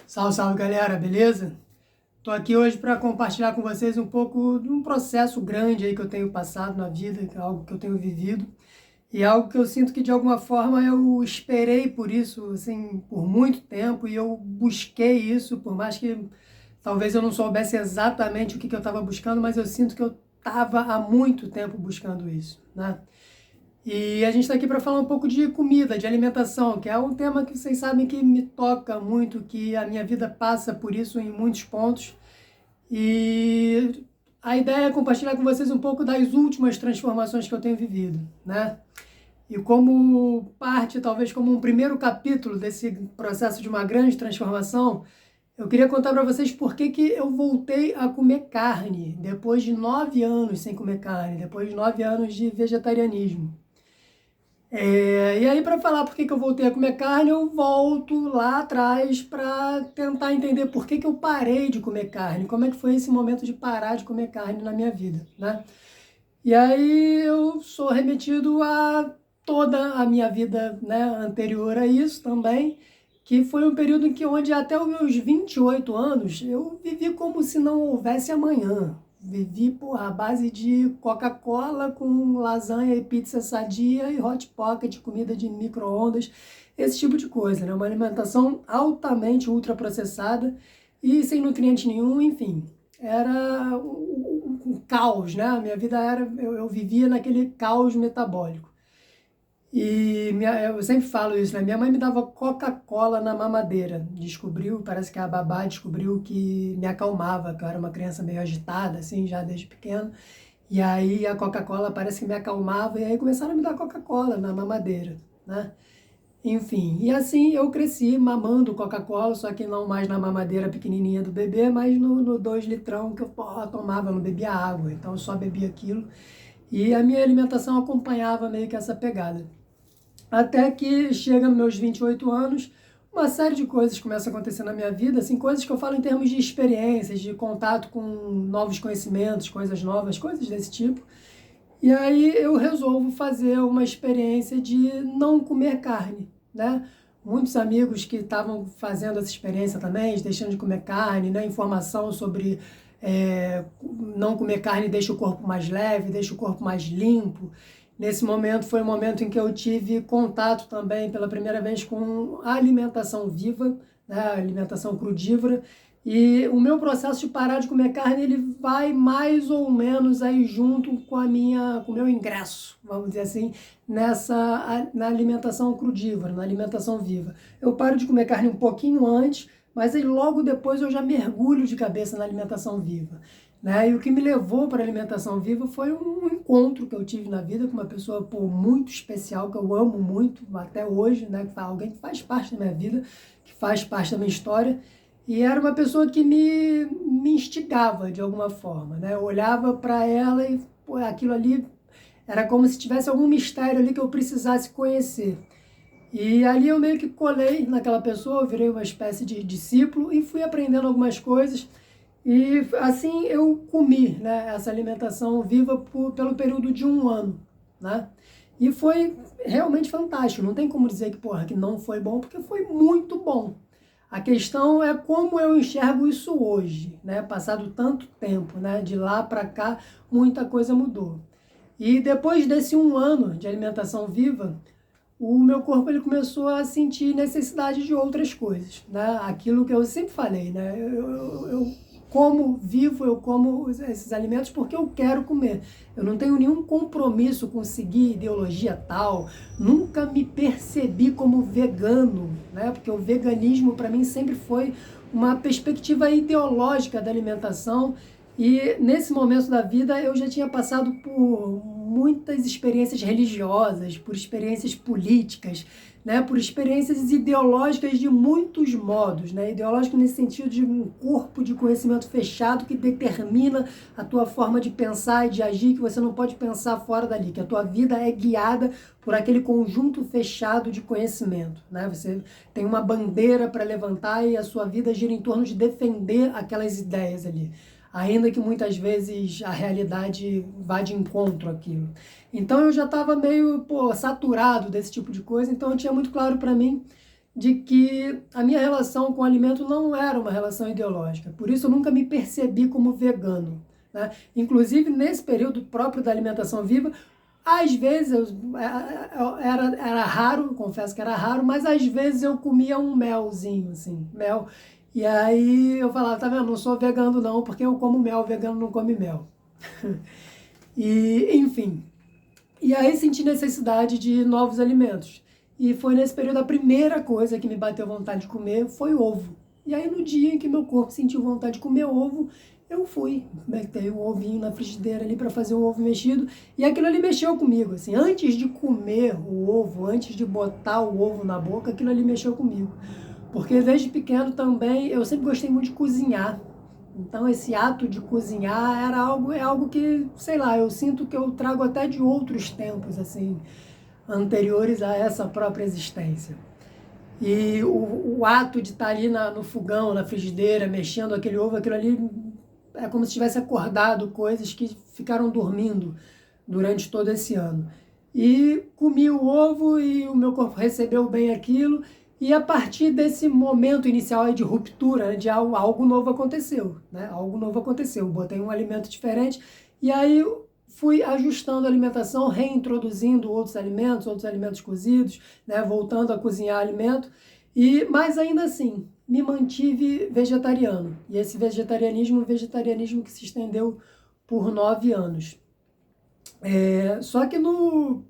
Salve, salve galera, beleza? Tô aqui hoje para compartilhar com vocês um pouco de um processo grande aí que eu tenho passado na vida, que é algo que eu tenho vivido e é algo que eu sinto que de alguma forma eu esperei por isso, assim, por muito tempo e eu busquei isso, por mais que talvez eu não soubesse exatamente o que eu estava buscando, mas eu sinto que eu estava há muito tempo buscando isso, né? E a gente está aqui para falar um pouco de comida, de alimentação, que é um tema que vocês sabem que me toca muito, que a minha vida passa por isso em muitos pontos. E a ideia é compartilhar com vocês um pouco das últimas transformações que eu tenho vivido, né? E como parte, talvez como um primeiro capítulo desse processo de uma grande transformação, eu queria contar para vocês por que eu voltei a comer carne depois de 9 anos sem comer carne, depois de 9 anos de vegetarianismo. E aí, para falar por que eu voltei a comer carne, eu volto lá atrás para tentar entender por que eu parei de comer carne, como é que foi esse momento de parar de comer carne na minha vida, né? E aí eu sou remetido a toda a minha vida, né, anterior a isso também, que foi um período em que onde até os meus 28 anos eu vivi como se não houvesse amanhã. Vivi por a base de Coca-Cola com lasanha e pizza sadia e hot pocket, comida de micro-ondas, esse tipo de coisa, né? Uma alimentação altamente ultraprocessada e sem nutriente nenhum, enfim. Era um caos, né? A minha vida era, eu vivia naquele caos metabólico. E eu sempre falo isso, né? Minha mãe me dava Coca-Cola na mamadeira. Descobriu, parece que a babá descobriu que me acalmava, que eu era uma criança meio agitada, assim, já desde pequeno. E aí a Coca-Cola parece que me acalmava, e aí começaram a me dar Coca-Cola na mamadeira, né? Enfim, e assim eu cresci mamando Coca-Cola, só que não mais na mamadeira pequenininha do bebê, mas no 2 litrão que eu tomava, eu não bebia água, então eu só bebia aquilo. E a minha alimentação acompanhava meio que essa pegada. Até que chega nos meus 28 anos, uma série de coisas começam a acontecer na minha vida, assim, coisas que eu falo em termos de experiências, de contato com novos conhecimentos, coisas novas, coisas desse tipo. E aí eu resolvo fazer uma experiência de não comer carne, né? Muitos amigos que estavam fazendo essa experiência também, de deixando de comer carne, né? Informação sobre não comer carne deixa o corpo mais leve, deixa o corpo mais limpo. Nesse momento foi o momento em que eu tive contato também pela primeira vez com a alimentação viva, né? A alimentação crudívora. E o meu processo de parar de comer carne, ele vai mais ou menos aí junto com com o meu ingresso, vamos dizer assim, na alimentação crudívora, na alimentação viva. Eu paro de comer carne um pouquinho antes, mas aí logo depois eu já mergulho de cabeça na alimentação viva, né? E o que me levou para a alimentação viva foi um encontro que eu tive na vida com uma pessoa muito especial, que eu amo muito até hoje, né? Alguém que faz parte da minha vida, que faz parte da minha história. E era uma pessoa que me instigava de alguma forma, né? Eu olhava para ela e pô, aquilo ali era como se tivesse algum mistério ali que eu precisasse conhecer. E ali eu meio que colei naquela pessoa, eu virei uma espécie de discípulo e fui aprendendo algumas coisas. E assim eu comi, né, essa alimentação viva pelo período de 1 ano, né? E foi realmente fantástico. Não tem como dizer que, porra, que não foi bom, porque foi muito bom. A questão é como eu enxergo isso hoje, né? Passado tanto tempo, né? De lá para cá, muita coisa mudou. E depois desse 1 ano de alimentação viva, o meu corpo ele começou a sentir necessidade de outras coisas, né? Aquilo que eu sempre falei, né? Eu como vivo, eu como esses alimentos porque eu quero comer. Eu não tenho nenhum compromisso com seguir ideologia tal. Nunca me percebi como vegano, né? Porque o veganismo para mim sempre foi uma perspectiva ideológica da alimentação. E nesse momento da vida eu já tinha passado por muitas experiências religiosas, por experiências políticas, né, por experiências ideológicas de muitos modos, né, ideológico nesse sentido de um corpo de conhecimento fechado que determina a tua forma de pensar e de agir, que você não pode pensar fora dali, que a tua vida é guiada por aquele conjunto fechado de conhecimento, né? Você tem uma bandeira para levantar e a sua vida gira em torno de defender aquelas ideias ali, ainda que muitas vezes a realidade vá de encontro àquilo. Então eu já estava meio saturado desse tipo de coisa, então eu tinha muito claro para mim de que a minha relação com o alimento não era uma relação ideológica. Por isso eu nunca me percebi como vegano, né? Inclusive, nesse período próprio da alimentação viva, às vezes era raro, confesso que era raro, mas às vezes eu comia um melzinho, assim, mel. E aí eu falava, tá vendo, não sou vegano não, porque eu como mel, vegano não come mel. E, enfim, e aí senti necessidade de novos alimentos. E foi nesse período a primeira coisa que me bateu vontade de comer foi ovo. E aí no dia em que meu corpo sentiu vontade de comer ovo, eu fui, metei um ovinho na frigideira ali para fazer um ovo mexido, e aquilo ali mexeu comigo, assim, antes de comer o ovo, antes de botar o ovo na boca, aquilo ali mexeu comigo. Porque desde pequeno também eu sempre gostei muito de cozinhar. Então esse ato de cozinhar é algo que, sei lá, eu sinto que eu trago até de outros tempos, assim, anteriores a essa própria existência. E o ato de estar ali no fogão, na frigideira, mexendo aquele ovo, aquilo ali é como se tivesse acordado coisas que ficaram dormindo durante todo esse ano. E comi o ovo e o meu corpo recebeu bem aquilo. E a partir desse momento inicial de ruptura, né, de algo novo aconteceu, né? Algo novo aconteceu. Botei um alimento diferente e aí fui ajustando a alimentação, reintroduzindo outros alimentos cozidos, né? Voltando a cozinhar alimento. Mas ainda assim, me mantive vegetariano. E esse vegetarianismo, um vegetarianismo que se estendeu por 9 anos. Só que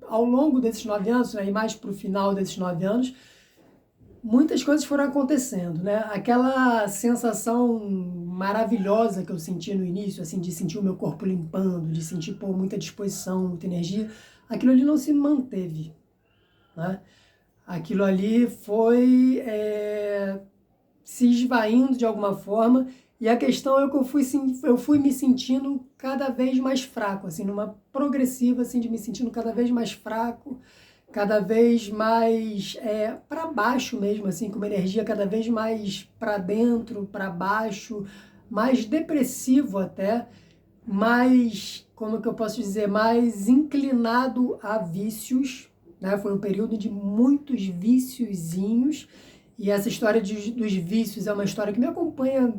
ao longo desses 9 anos, né, e mais para o final desses 9 anos, muitas coisas foram acontecendo, né? Aquela sensação maravilhosa que eu senti no início, assim, de sentir o meu corpo limpando, de sentir, pô, muita disposição, muita energia, aquilo ali não se manteve, né? Aquilo ali foi se esvaindo de alguma forma, e a questão é que eu fui me sentindo cada vez mais fraco, assim, numa progressiva, assim, de me sentindo cada vez mais fraco, cada vez mais para baixo mesmo, assim, com uma energia cada vez mais para dentro, para baixo, mais depressivo até, mais, como que eu posso dizer, mais inclinado a vícios, né? Foi um período de muitos viciozinhos, e essa história dos vícios é uma história que me acompanha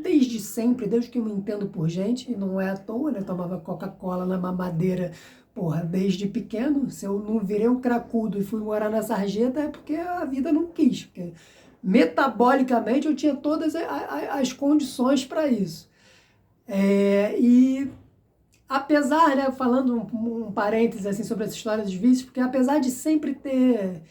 desde sempre, desde que eu me entendo por gente, e não é à toa, né? Eu tomava Coca-Cola na mamadeira, porra, desde pequeno. Se eu não virei um cracudo e fui morar na sarjeta, é porque a vida não quis, porque metabolicamente eu tinha todas as condições para isso. E apesar, né, falando um parêntese assim, sobre essa história dos vícios, porque apesar de sempre ter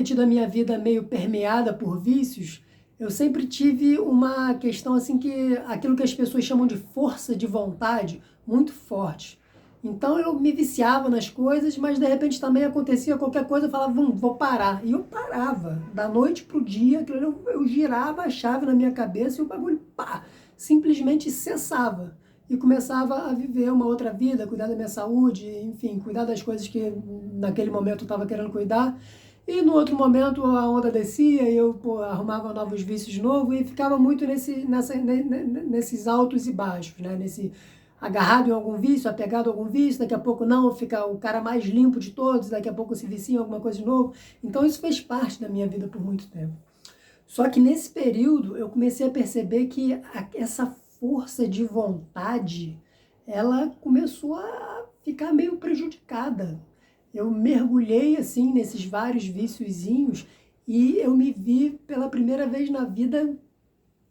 tido a minha vida meio permeada por vícios, eu sempre tive uma questão assim que aquilo que as pessoas chamam de força de vontade muito forte. Então eu me viciava nas coisas, mas de repente também acontecia qualquer coisa, eu falava, vou parar. E eu parava, da noite pro dia, eu girava a chave na minha cabeça e o bagulho, pá, simplesmente cessava. E começava a viver uma outra vida, cuidar da minha saúde, enfim, cuidar das coisas que naquele momento eu estava querendo cuidar. E no outro momento a onda descia e eu arrumava novos vícios de novo e ficava muito nesses altos e baixos, né? Agarrado em algum vício, apegado a algum vício, daqui a pouco não, fica o cara mais limpo de todos, daqui a pouco se vicia em alguma coisa de novo. Então isso fez parte da minha vida por muito tempo. Só que nesse período eu comecei a perceber que essa força de vontade, ela começou a ficar meio prejudicada. Eu mergulhei assim nesses vários viciozinhos e eu me vi pela primeira vez na vida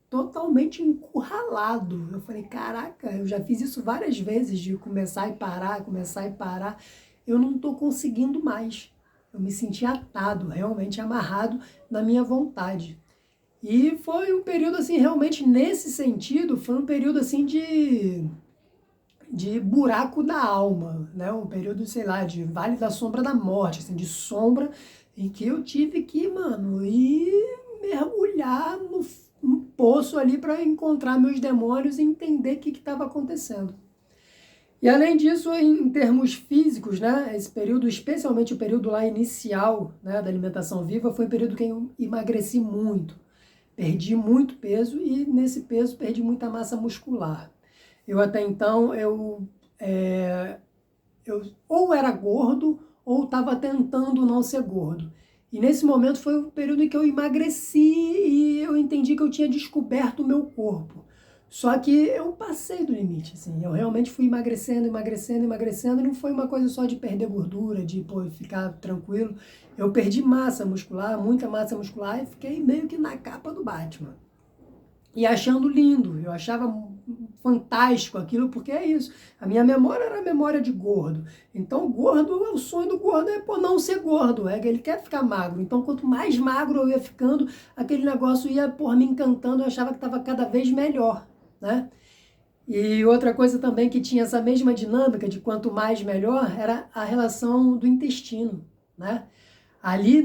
totalmente encurralado. Eu falei, caraca, eu já fiz isso várias vezes, de começar e parar, começar e parar. Eu não estou conseguindo mais. Eu me senti atado, realmente amarrado na minha vontade. E foi um período, assim, realmente nesse sentido, foi um período, assim, de buraco da alma, né? Um período, sei lá, de vale da sombra da morte, assim, de sombra, em que eu tive que, mano, ir mergulhar no poço ali para encontrar meus demônios e entender o que estava acontecendo. E além disso, em termos físicos, né, esse período, especialmente o período lá inicial, né, da alimentação viva, foi um período que eu emagreci muito. Perdi muito peso e nesse peso perdi muita massa muscular. Eu até então, eu ou era gordo ou estava tentando não ser gordo. E nesse momento foi o período em que eu emagreci e eu entendi que eu tinha descoberto o meu corpo. Só que eu passei do limite, assim, eu realmente fui emagrecendo, emagrecendo, emagrecendo, e não foi uma coisa só de perder gordura, de ficar tranquilo. Eu perdi massa muscular, muita massa muscular, e fiquei meio que na capa do Batman. E achando lindo, eu achava fantástico aquilo, porque é isso. A minha memória era a memória de gordo. Então, gordo, o sonho do gordo é por não ser gordo, é que ele quer ficar magro. Então, quanto mais magro eu ia ficando, aquele negócio ia por me encantando, eu achava que estava cada vez melhor, né? E outra coisa também que tinha essa mesma dinâmica de quanto mais melhor era a relação do intestino, né? Ali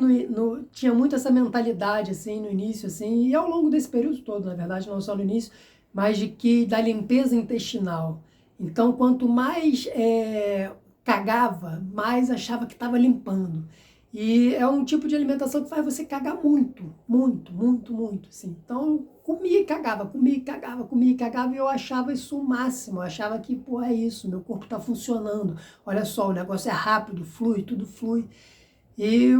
tinha muito essa mentalidade, assim, no início, assim, e ao longo desse período todo, na verdade, não só no início, mas da limpeza intestinal. Então, quanto mais cagava, mais achava que estava limpando. E é um tipo de alimentação que faz você cagar muito, muito, muito, muito, assim. Então, comia e cagava, comia e cagava, comia e cagava, e eu achava isso o máximo. Eu achava que, pô, é isso, meu corpo está funcionando. Olha só, o negócio é rápido, flui, tudo flui. E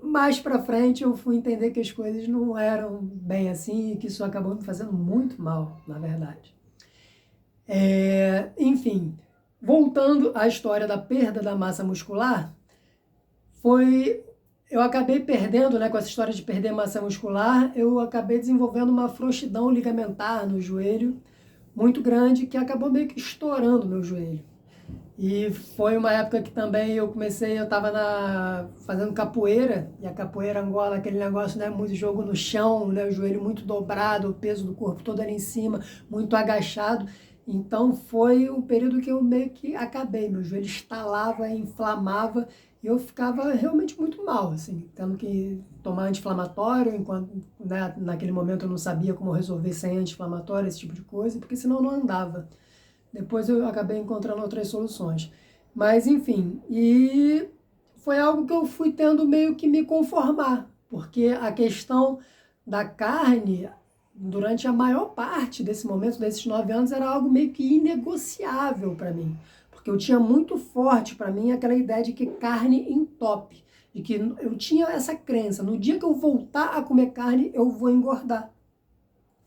mais pra frente eu fui entender que as coisas não eram bem assim e que isso acabou me fazendo muito mal, na verdade. Enfim, voltando à história da perda da massa muscular, eu acabei perdendo, né, com essa história de perder massa muscular, eu acabei desenvolvendo uma frouxidão ligamentar no joelho muito grande que acabou meio que estourando meu joelho. E foi uma época que também eu estava fazendo capoeira, e a capoeira Angola, aquele negócio, né, muito jogo no chão, né, o joelho muito dobrado, o peso do corpo todo ali em cima, muito agachado. Então foi um período que eu meio que acabei, meu joelho estalava, inflamava, e eu ficava realmente muito mal, assim, tendo que tomar anti-inflamatório, enquanto, né, naquele momento eu não sabia como resolver sem anti-inflamatório, esse tipo de coisa, porque senão não andava. Depois eu acabei encontrando outras soluções. Mas, enfim, e foi algo que eu fui tendo meio que me conformar, porque a questão da carne, durante a maior parte desse momento, desses 9 anos, era algo meio que inegociável para mim. Porque eu tinha muito forte para mim aquela ideia de que carne entope, de que eu tinha essa crença, no dia que eu voltar a comer carne, eu vou engordar.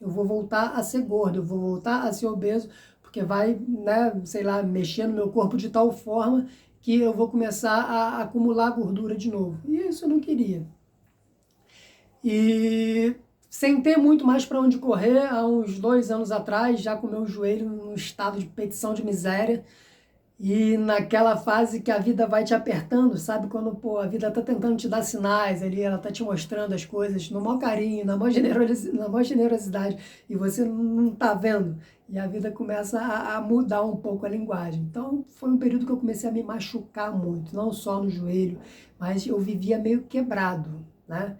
Eu vou voltar a ser gordo, eu vou voltar a ser obeso, porque vai, né, sei lá, mexer no meu corpo de tal forma que eu vou começar a acumular gordura de novo. E isso eu não queria. E sem ter muito mais para onde correr, há uns 2 anos atrás, já com meu joelho num estado de petição de miséria, e naquela fase que a vida vai te apertando, sabe? Quando, pô, a vida tá tentando te dar sinais ali, ela tá te mostrando as coisas no maior carinho, na maior generosidade, e você não tá vendo. E a vida começa a mudar um pouco a linguagem. Então, foi um período que eu comecei a me machucar muito, não só no joelho, mas eu vivia meio quebrado, né?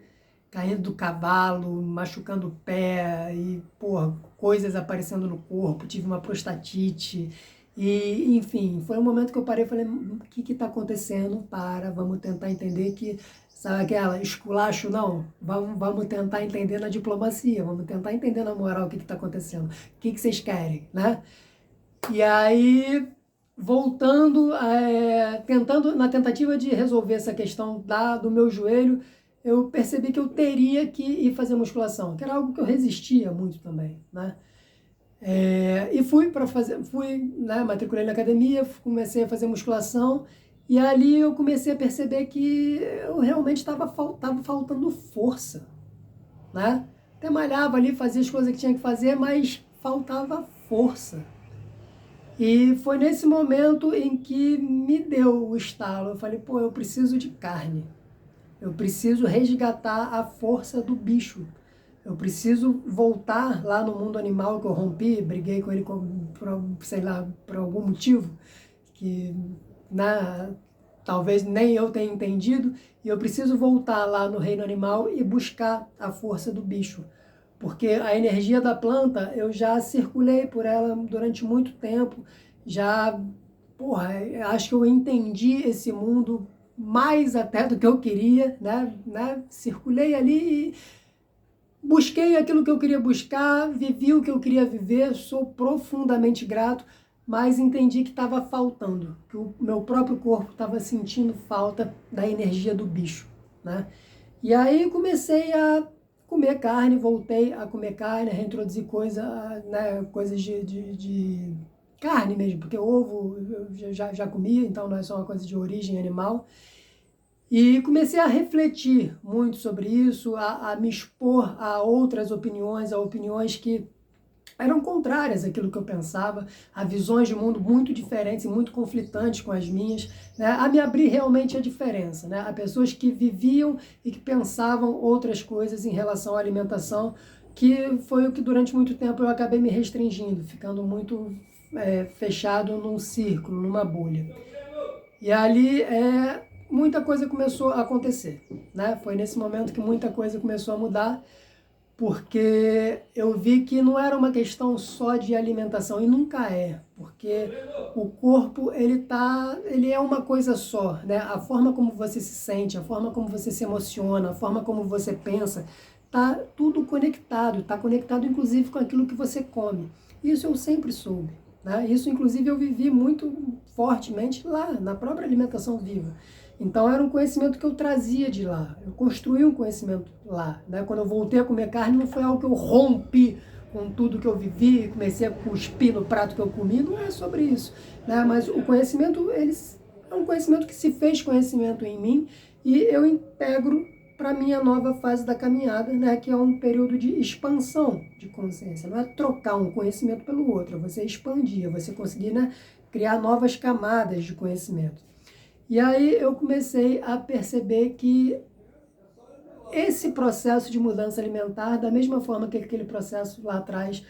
Caindo do cavalo, machucando o pé, e, pô, coisas aparecendo no corpo, tive uma prostatite. E, enfim, foi um momento que eu parei e falei, o que está acontecendo? Vamos tentar entender que, sabe aquela, esculacho não, vamos tentar entender na diplomacia, vamos tentar entender na moral o que está acontecendo, o que vocês querem, né? E aí, voltando, na tentativa de resolver essa questão do meu joelho, eu percebi que eu teria que ir fazer musculação, que era algo que eu resistia muito também, né? E né, matriculei na academia, comecei a fazer musculação, e ali eu comecei a perceber que eu realmente estava faltando força, né? Até malhava ali, fazia as coisas que tinha que fazer, mas faltava força. E foi nesse momento em que me deu o estalo. Eu falei, pô, eu preciso de carne. Eu preciso resgatar a força do bicho. Eu preciso voltar lá no mundo animal que eu rompi, briguei com ele, sei lá, por algum motivo, que talvez nem eu tenha entendido, e eu preciso voltar lá no reino animal e buscar a força do bicho. Porque a energia da planta, eu já circulei por ela durante muito tempo, já, porra, acho que eu entendi esse mundo mais até do que eu queria, né? Circulei ali e busquei aquilo que eu queria buscar, vivi o que eu queria viver, sou profundamente grato, mas entendi que estava faltando, que o meu próprio corpo estava sentindo falta da energia do bicho, né? E aí comecei a comer carne, voltei a comer carne, a reintroduzir coisas de carne mesmo, porque ovo eu já comia, então não é só uma coisa de origem animal. E comecei a refletir muito sobre isso, a me expor a outras opiniões, a opiniões que eram contrárias àquilo que eu pensava, a visões de mundo muito diferentes e muito conflitantes com as minhas, né? A me abrir realmente a diferença, né? A pessoas que viviam e que pensavam outras coisas em relação à alimentação, que foi o que durante muito tempo eu acabei me restringindo, ficando muito fechado num círculo, numa bolha. E ali muita coisa começou a acontecer, né? Foi nesse momento que muita coisa começou a mudar, porque eu vi que não era uma questão só de alimentação, e nunca é, porque o corpo ele é uma coisa só, né? A forma como você se sente, a forma como você se emociona, a forma como você pensa, tá tudo conectado, tá conectado inclusive com aquilo que você come. Isso eu sempre soube, né? Isso inclusive eu vivi muito fortemente lá, na própria alimentação viva. Então era um conhecimento que eu trazia de lá, eu construí um conhecimento lá, né? Quando eu voltei a comer carne, não foi algo que eu rompi com tudo que eu vivi, comecei a cuspir no prato que eu comi, não é sobre isso, né? Mas o conhecimento, é um conhecimento que se fez conhecimento em mim e eu integro para a minha nova fase da caminhada, né? Que é um período de expansão de consciência, não é trocar um conhecimento pelo outro, é você expandir, é você conseguir, né, criar novas camadas de conhecimento. E aí eu comecei a perceber que esse processo de mudança alimentar, da mesma forma que aquele processo lá atrás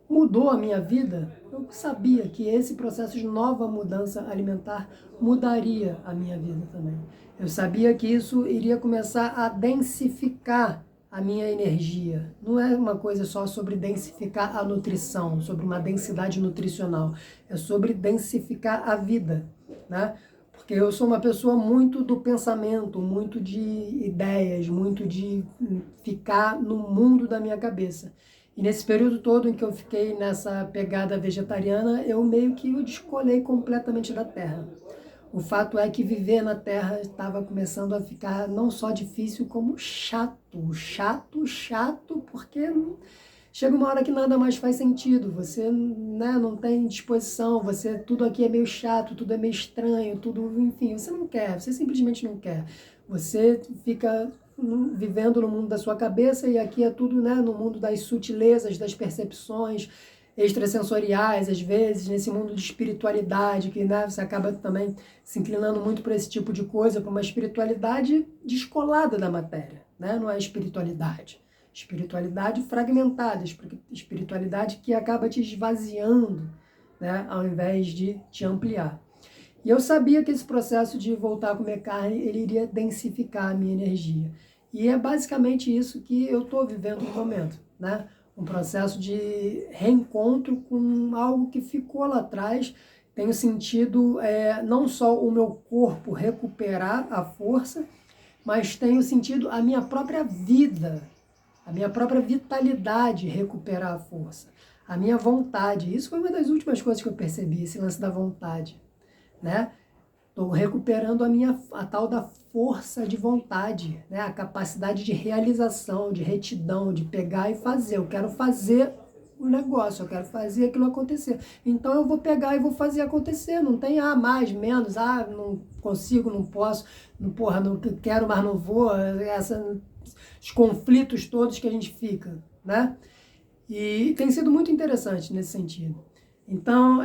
mudou a minha vida, eu sabia que esse processo de nova mudança alimentar mudaria a minha vida também. Eu sabia que isso iria começar a densificar a minha energia. Não é uma coisa só sobre densificar a nutrição, sobre uma densidade nutricional. É sobre densificar a vida, né? Porque eu sou uma pessoa muito do pensamento, muito de ideias, muito de ficar no mundo da minha cabeça. E nesse período todo em que eu fiquei nessa pegada vegetariana, eu meio que o descolei completamente da terra. O fato é que viver na terra estava começando a ficar não só difícil, como chato. Chato, porque chega uma hora que nada mais faz sentido, você, né, não tem disposição, tudo aqui é meio chato, tudo é meio estranho, tudo, enfim, você não quer, você simplesmente não quer. Você fica vivendo no mundo da sua cabeça e aqui é tudo, né, no mundo das sutilezas, das percepções extrasensoriais, às vezes, nesse mundo de espiritualidade, que, né, você acaba também se inclinando muito para esse tipo de coisa, para uma espiritualidade descolada da matéria, né? Não é espiritualidade. Espiritualidade fragmentada, espiritualidade que acaba te esvaziando, né, ao invés de te ampliar. E eu sabia que esse processo de voltar a comer carne, ele iria densificar a minha energia. E é basicamente isso que eu estou vivendo no momento, né? Um processo de reencontro com algo que ficou lá atrás. Tenho sentido não só o meu corpo recuperar a força, mas tenho sentido a minha própria vida, a minha própria vitalidade recuperar a força, a minha vontade. Isso foi uma das últimas coisas que eu percebi, esse lance da vontade, né? Estou recuperando a tal da força de vontade, né? A capacidade de realização, de retidão, de pegar e fazer. Eu quero fazer o negócio, eu quero fazer aquilo acontecer. Então eu vou pegar e vou fazer acontecer. Não tem mais, menos, não consigo, não posso, não quero, mas não vou. Os conflitos todos que a gente fica, né? E tem sido muito interessante nesse sentido. Então,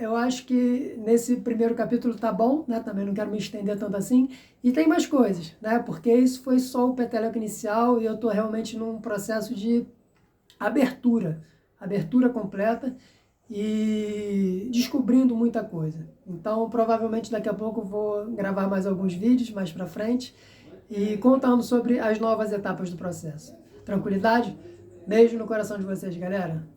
eu acho que nesse primeiro capítulo tá bom, né? Também não quero me estender tanto assim. E tem mais coisas, né? Porque isso foi só o peteleco inicial e eu tô realmente num processo de abertura completa e descobrindo muita coisa. Então, provavelmente daqui a pouco eu vou gravar mais alguns vídeos mais pra frente e contando sobre as novas etapas do processo. Tranquilidade? Beijo no coração de vocês, galera!